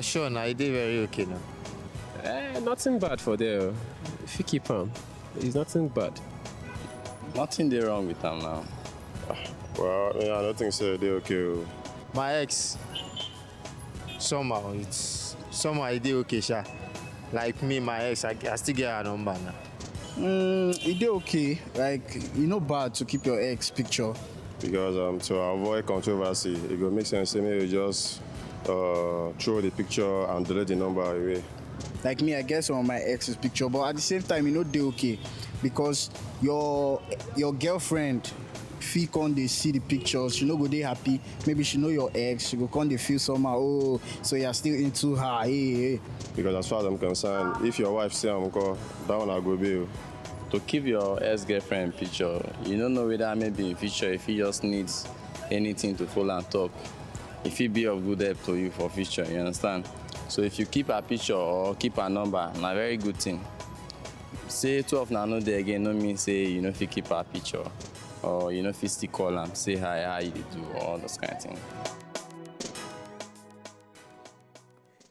Sure, now it did very okay now. Nothing bad for there. If you keep on, it's nothing bad. Nothing there wrong with them now. Well, yeah, I don't think so. They okay. Oh. My ex, somehow it did okay, sha. Like me, my ex, I still get her number now. It did okay. Like, you know, bad to keep your ex picture. Because to avoid controversy, it will make sense. Maybe you just throw the picture and delete the number away. Like me, I guess on my ex's picture, but at the same time, you know, they okay because your girlfriend feel come they see the pictures, she no go they happy. Maybe she know your ex, she go come they feel somehow. Oh, so you're still into her. Hey. Because as far as I'm concerned, if your wife say I'm call, that one I go be. To keep your ex-girlfriend picture, you don't know whether maybe in future if he just needs anything to follow and talk, if he be of good help to you for future, you understand? So if you keep her picture or keep her number, na very good thing. Say 12 na no dey again, no mean say you know if you keep her picture or you know if you still call am, say hi, how you dey do, all those kind of things.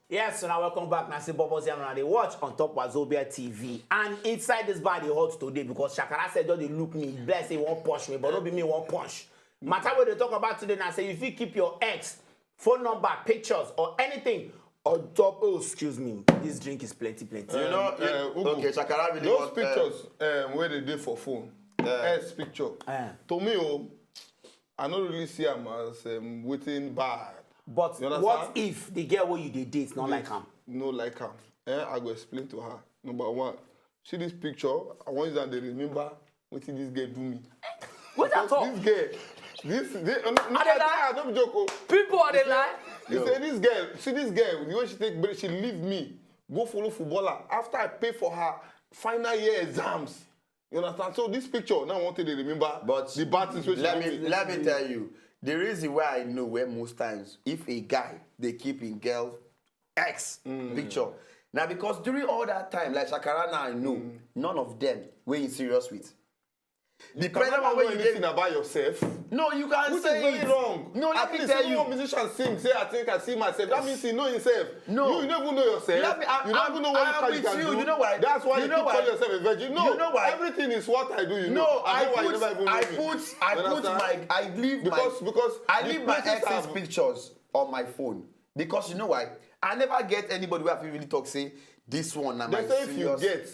Yes, so now welcome back. Now, see BOBOS YARN and they watch on top Wazobia TV. And inside this bar, they hot today because Shakara said, don't they look me, bless he won't punch me, but don't be me won't punch. Matter what they talk about today now, say if you keep your ex, phone number, pictures, or anything on top, oh, excuse me, this drink is plenty. You know, okay, Shakara really those pictures where they did for phone, S picture. To me, I don't really see them as waiting bad. But what if the girl where you date not like him? No like him. I go explain to her. Number one, see this picture, I want you to remember what this girl do me. What that talk? This I don't joke. People are they lie? You say this girl, see this girl, the way she take break, she leave me, go follow footballer. After I pay for her final year exams. You understand? So this picture, now I want you to remember but the bad situation. Let me tell you, the reason why I know where most times, if a guy, they keep in girl ex picture. Now because during all that time, like Shakara now I know, none of them were in serious with. The present one when you anything about yourself. No, you can't which say is very wrong. No, let me tell you. One musician sing, say I think I see myself. That means he know himself. No, you don't even know yourself. You don't even know what you can do. You know why? That's why you keep calling yourself a virgin. No, you know why? Everything is what I do. You no, know. I leave my ex's pictures on my phone because you know why? I never get anybody where I feel really talk say this one. They say if you get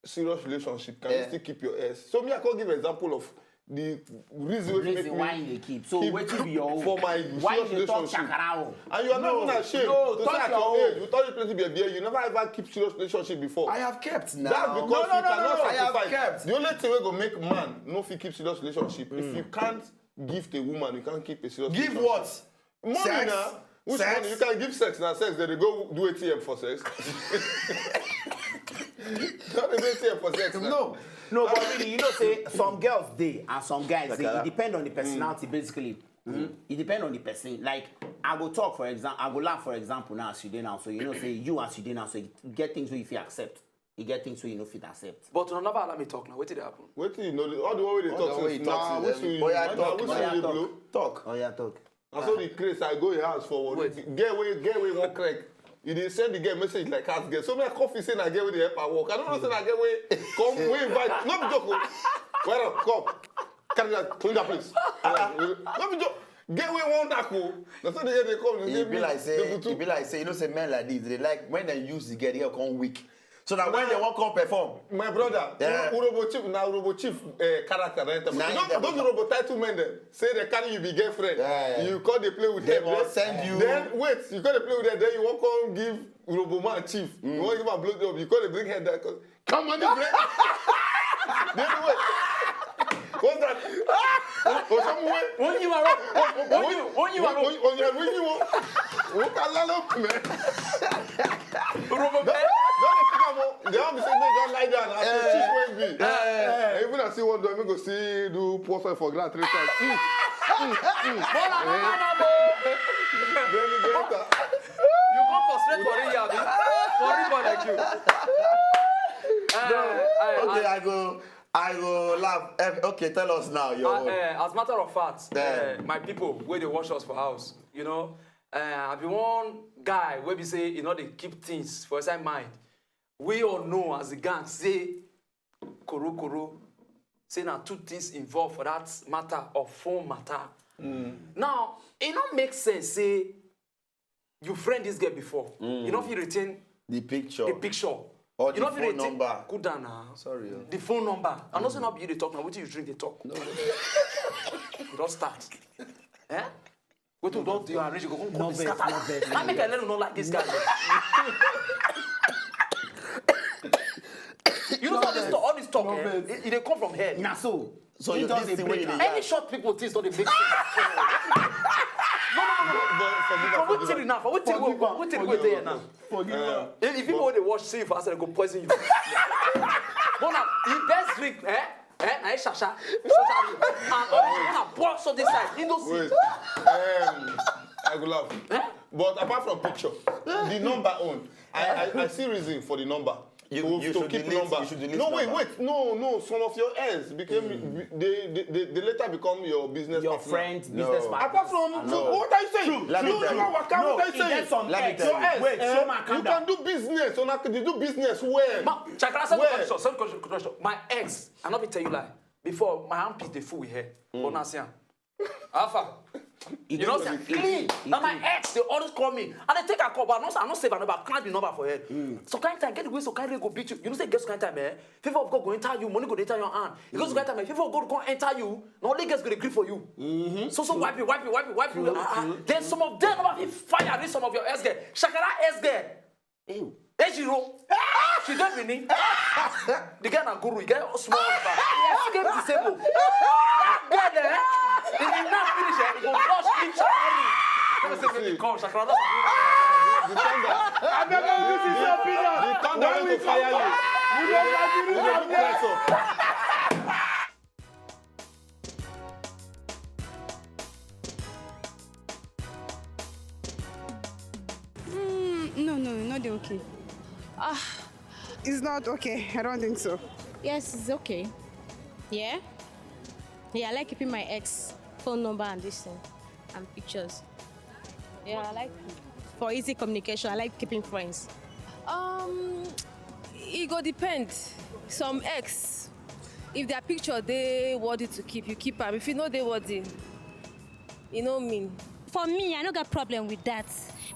serious relationship, can you still keep your ex? So me, I can give an example of the reason why you keep. So what to be your own? For my why serious you talk relationship. Shakara? And you are not even ashamed to say at your age, you thought you plenty be a beer, you never ever keep serious relationship before. I have kept now. That's because you cannot sacrifice. I have kept. The only thing we go make man no fit keep serious relationship. If you can't give a woman, you can't keep a serious relationship. Give what? Money sex? now. Which sex? money? You can give sex now. Sex, then they go do ATM for sex. Don't do ATM for sex now. No, but really, you know, say some girls they and some guys they. It depends on the personality, basically. It depends on the person. Like I go talk for example, I go laugh for example now as you dey now. So you know, say you as you dey now, so you get things where you feel accept. You get things where you know fit accept. But to never allow me talk now. What did happen? What do you know? All the way they talk since now. Talk. Oh yeah, talk. I saw the craze. I go your house for what? Get away, one crack. You didn't send the girl message like ask girl. So many coffee saying I get with the help I work. I don't know say I get way. Come, we invite. No be joke. Where up? Come. Carry that. Clean that place. No be joke. Get way one tackle. That's what they come. It be like say you know say men like this. They like when they use the girl, they come weak. So that when they won't come perform. My brother, Urobo Chief character. Those Urobo title men say they carry you be girlfriend. You call they play with them. They will send you. Then wait, you call they play with them. Then you won't come give Urobo man chief. You won't give a blow job. You call they bring head there. Come on, the break. Then wait. What's that? Or somewhere? When you are they have to say they don't lie down. I say chief won't be. Even I see one do, I go see do pour for glass 3 times. You come for straight for real, for real like you. Okay, I go laugh. Okay, tell us now. As a matter of fact, my people, where they watch us for house, you know, I be one guy where we say, you know, they keep things for inside mind. We all know as a gang, say, koro, say now 2 things involved for that matter of phone matter. Now, it don't make sense, say, you friend this girl before. You know if you retain The picture. Or you the know if you phone number. Good down now. Sorry. The phone number. I'm not saying not be they talk now. What do you drink? They talk. No. You don't start. Eh? What do you do? Arrange you go come scatter. I make a little not like this guy. You know all this talk. It they come from head. Nah, so you does this a thing where break. you Any short people things don't they make sense. No. What till now? What till wait there now? If people they watch see fast, they go poison you. But now, the best drink, I shasha, and all pour so this side. You don't see. I go laugh. But apart from picture, the number on, I see reason for the number. You should keep delete, number. you should delete no, number. wait, no. Some of your ends became they later become your business Your partner. friend, business partner. Apart from what are you saying? Let me tell you. What are you saying? Let me tell Your ends. Wait, show my You can do business. They do business well. Chakra, some question. My ex, I not be tell you like before my armpit they full with hair. Onasian. Alpha. You know what I'm saying? Clean. Now my ex, they always call me. And they take a call, but I'm not save a number, I can't the number for her. So kind of time, get the way so kind of go beat you. You know say guess kind of time, favor of God go enter you, money go enter your hand. You go so kind of time, favor of God go enter you, now only guess go to grip for you. So wipe you. Then some of them never fire this some of your ex girl. Shakara ex girl. Ejiro. She don't mean the girl na guru, you get small number. She get disabled. That girl it did not finish it. It go flush each other. Come, Shakara. The thunder. This is your opinion. The thunder will fire you. You don't press up. No, not okay. It's not okay. I don't think so. Yes, it's okay. Yeah? Yeah, I like keeping my ex phone number and this thing and pictures. Yeah, I like for easy communication. I like keeping friends. It go depend. Some ex, if their picture they worthy to keep, you keep them. If you know they worthy, you know mean. For me, I don't got problem with that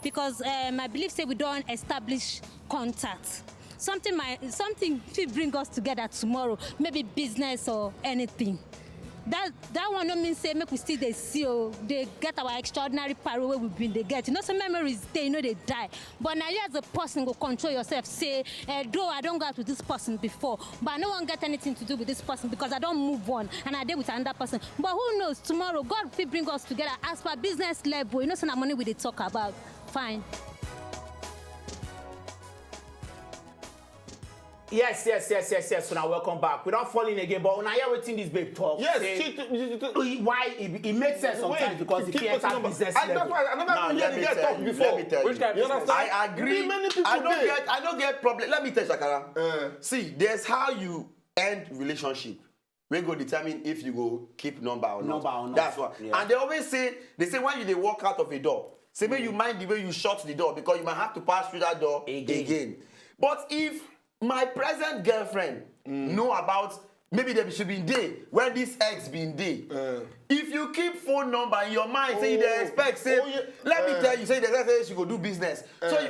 because I believe say we don't establish contact. Something should bring us together tomorrow, maybe business or anything. That one don't mean say make we still they see they get our extraordinary power where we've been they get. You know some memories they they die. But now you as a person go control yourself. Say though I don't go out with this person before, but I don't want to get anything to do with this person because I don't move on and I deal with another person. But who knows tomorrow God will bring us together as per business level. You know some money we they talk about. Fine. Yes. So now welcome back. We don't fall in again, but when I hear waiting this babe talk, Yes, why it makes sense sometimes because it can't have business level. I never hear the guy talk before. Let me tell you. You understand? I agree. Many people I don't get problem. Let me tell you, Shakara. See, there's how you end relationship. We go determine if you go keep number or not. That's what. Yeah. And they always say, when you walk out of a door, say maybe you mind the way you shut the door because you might have to pass through that door again. But if my present girlfriend know about maybe they should be in day when this ex been day. If you keep phone number in your mind, say they expect, say let me tell you, say the guy she go do business. So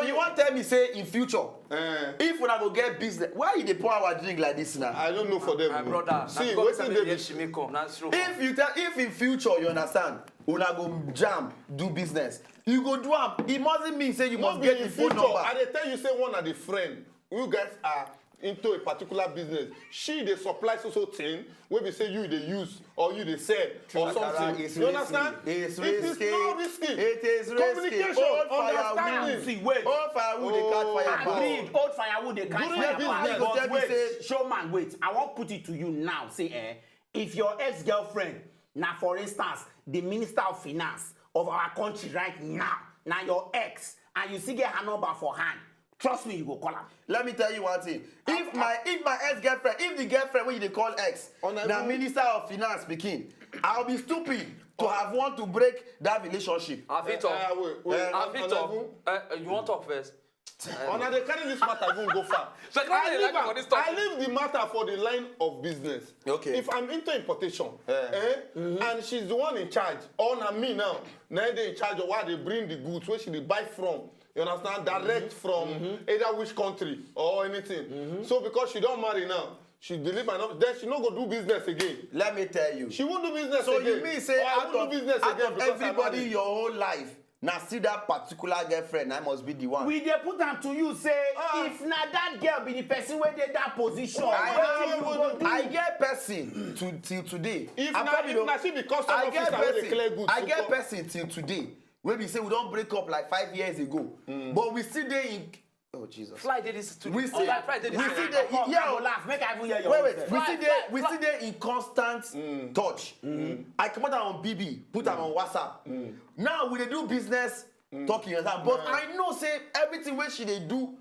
you want to tell me say in future, if we go get business, why they pour our drink like this now? I don't know for them. My brother, see, if in future you understand, una go jam do business, you go do am. It mustn't mean say you must get the phone number. And they tell you say one of the friend, you guys are into a particular business. She they supply so thing where we say you they use or you they sell or something. You understand? It's risky. risky. It is not risky. It is risky. Communication, Old understanding. Old firewood they catch fire. Agreed. Old firewood they catch During fire. your But business. wait, showman, wait. I won't put it to you now. Say, if your ex-girlfriend, now for instance, the Minister of Finance of our country right now your ex, and you see get her number for hand, trust me, you go call her. Let me tell you one thing. If my ex-girlfriend, if the girlfriend when they call ex, the Minister of Finance speaking, I'll be stupid to have want to break that relationship. I fit talk. I fit talk. You want talk first? Una dey carry this matter even go far. I leave the matter for the line of business. Okay. If I'm into importation, and she's the one in charge, or na me now they in charge of where they bring the goods, where she dey buy from. You understand? Direct from either which country or anything. So because she don't marry now, she deliver enough, then she no go do business again. Let me tell you. She won't do business so again. So you mean say out of everybody your whole life, now see that particular girlfriend, I must be the one. We dey put am to you say if na that girl be the person wey dey that position. I get person till today. If na she be custom officer wey dey clear goods. I get person till today. Wey be say we don't break up like 5 years ago, but we still dey in. Oh Jesus! Fly did this to we still dey. Laugh. Make I even hear your wait. We still dey in constant touch. I come out on BB, put am on WhatsApp. Now we dey do business talking and that, but I know say everything wey she dey do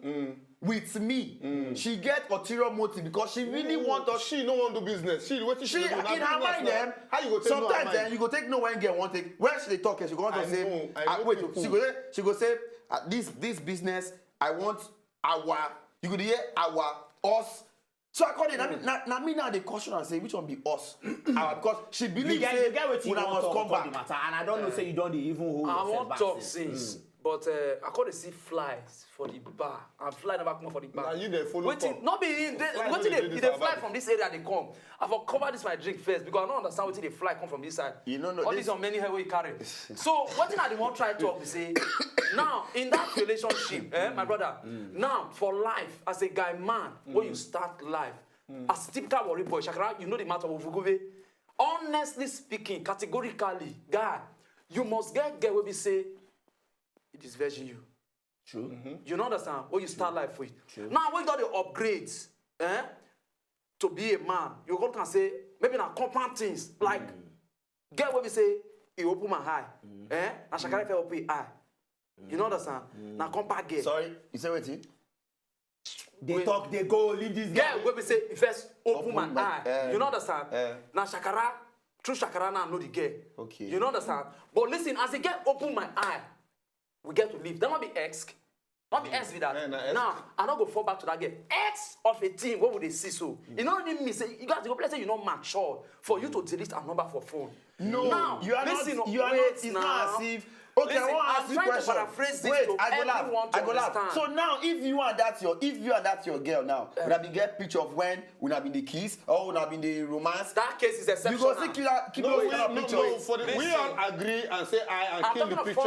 with me, she get ulterior motive because she really want us. She no want do business. She in her mind them. How you go take sometimes then you go take no when girl want take. When she dey talk, she go want to say, wait. She go say this business. I want our, you could hear our, us. So I call it, now me now they caution and say, which one be us? Our, because she believes say, when I must come back. Matter, and I don't know say you don't even hold yourself back. I won't talk since, but I call to see flies for the bar, and fly never come for the bar. Now you dey follow come. Not be in, waiting they fly from this area they come. I for cover this my drink first because I don't understand what they fly come from this side. You know all these on many hair we carry. So what thing I want try to talk we say now in that relationship, my brother. Now for life as a guy man, when you start life, as typical worry boy, Shakara, you know the matter of Vugove. Honestly speaking, categorically, guy, you must get where we say it is virgin you. True. You understand? When you start life with. True. Now when you got the upgrades, to be a man, you can say maybe now compound things like get where we say you open my eye, and Shakara fell open eye. You understand? Now compact get. Sorry, you say what? They talk, they go, leave this guy. Yeah, where we say first open my eye. You understand? Now Shakara, through Shakara now know the girl. Okay. You understand? But listen, as the girl open my eye, we get to leave. That might be X. Not be X with that. Now, I'm not going to fall back to that girl. X of a team, what would they see so? You know what I mean? Say, you got to go play, say you're not mature for you to delete a number for phone. No, now, you are listen, not. You are not. It's not as if. Okay, listen, I want to ask you a question. Paraphrase this wait, to I go laugh. So now, if you and that's your girl now, would have been get picture of when would have been the kiss or would have been the romance? That case is exceptional. You go see keep those kind of pictures. No, for the, we all agree and say I kill the pictures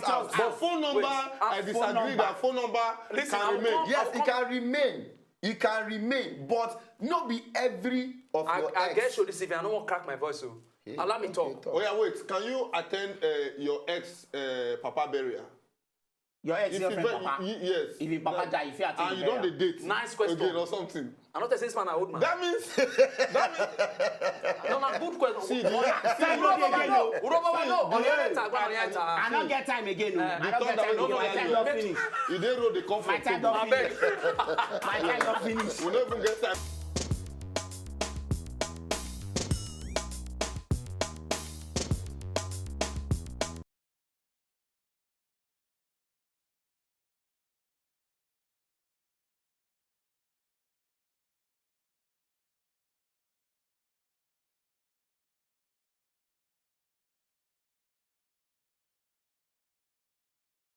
out. But phone number, I disagree that phone number can remain. Yes, it can remain. It can remain, but not be every of your ex. I guess you this if I don't want to crack my voice so. Allow me talk. Oh yeah, wait. Can you attend your ex papa burial? Your ex-girlfriend papa? Yes. If your papa die, if you attend and you don't date. Nice question. Again or something. I'm not saying this man a old man. That means. No, good question. See, time no dey again o. I don't get time again o. I don't get time again. My time don finish. You dey road dey come from. My time don finish. My time don finish. We no even get time.